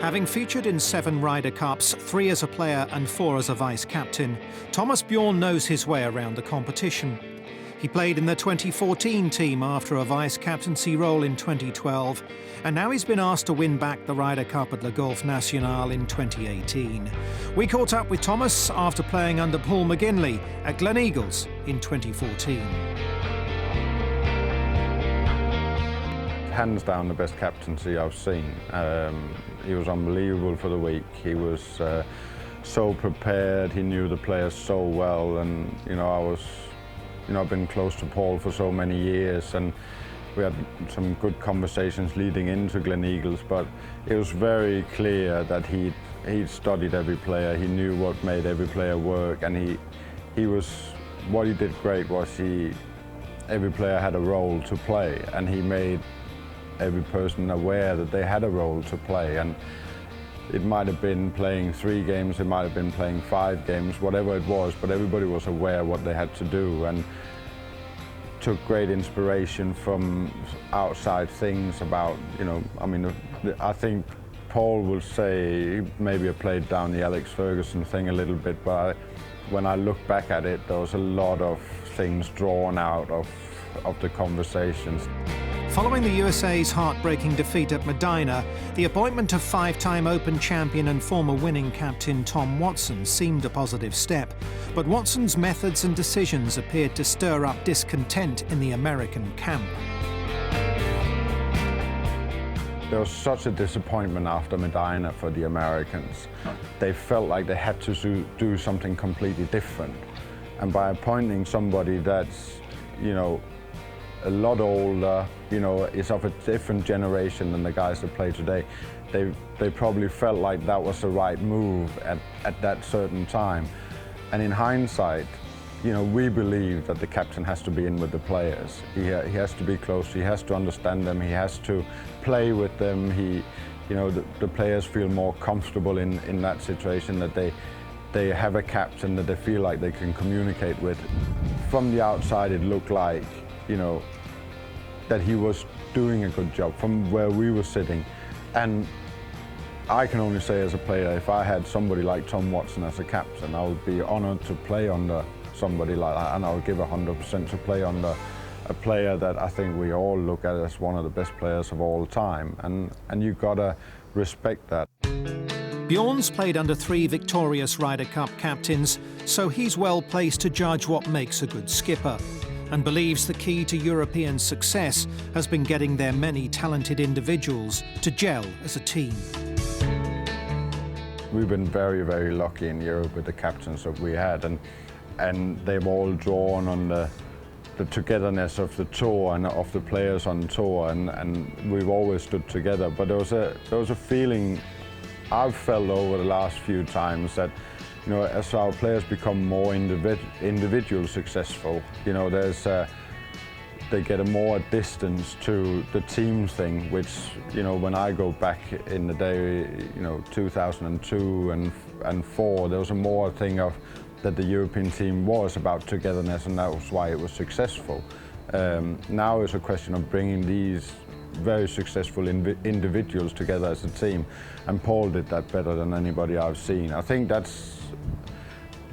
Having featured in 7 Ryder Cups, 3 as a player and 4 as a vice-captain, Thomas Bjørn knows his way around the competition. He played in the 2014 team after a vice-captaincy role in 2012, and now he's been asked to win back the Ryder Cup at Le Golf National in 2018. We caught up with Thomas after playing under Paul McGinley at Gleneagles in 2014. Hands down the best captaincy I've seen. He was unbelievable for the week. He was so prepared. He knew the players so well, and I've been close to Paul for so many years, and we had some good conversations leading into Gleneagles. But it was very clear that he'd studied every player. He knew what made every player work, and what he did great was every player had a role to play, and he made every person aware that they had a role to play. And it might have been playing 3 games, it might have been playing 5 games, whatever it was, but everybody was aware what they had to do, and took great inspiration from outside things about, I think Paul will say maybe I played down the Alex Ferguson thing a little bit, but when I look back at it, there was a lot of things drawn out of the conversations. Following the USA's heartbreaking defeat at Medina, the appointment of 5-time Open champion and former winning captain Tom Watson seemed a positive step. But Watson's methods and decisions appeared to stir up discontent in the American camp. There was such a disappointment after Medina for the Americans. They felt like they had to do something completely different. And by appointing somebody that's, a lot older, is of a different generation than the guys that play today, they probably felt like that was the right move at that certain time. And in hindsight, we believe that the captain has to be in with the players. He has to be close, he has to understand them, he has to play with them. The players feel more comfortable in that situation, that they have a captain that they feel like they can communicate with. From the outside, it looked like, that he was doing a good job from where we were sitting. And I can only say as a player, if I had somebody like Tom Watson as a captain, I would be honoured to play under somebody like that, and I would give 100% to play under a player that I think we all look at as one of the best players of all time, and you've got to respect that. Bjørn's played under 3 victorious Ryder Cup captains, so he's well placed to judge what makes a good skipper, and believes the key to European success has been getting their many talented individuals to gel as a team. We've been very, very lucky in Europe with the captains that we had, and they've all drawn on the togetherness of the tour and of the players on tour, and we've always stood together. But there was a feeling I've felt over the last few times that, as our players become more individual successful, they get a more distance to the team thing, which, when I go back in the day, 2002 and 4, there was a more thing of that the European team was about togetherness, and that was why it was successful. Now it's a question of bringing these very successful individuals together as a team, and Paul did that better than anybody I've seen. I think that's,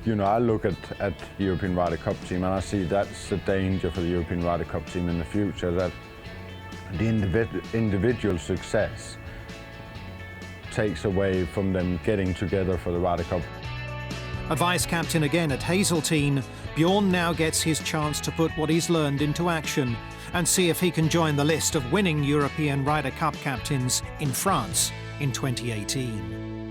I look at the European Ryder Cup team, and I see that's the danger for the European Ryder Cup team in the future, that the individual success takes away from them getting together for the Ryder Cup. A vice-captain again at Hazeltine, Bjørn now gets his chance to put what he's learned into action and see if he can join the list of winning European Ryder Cup captains in France in 2018.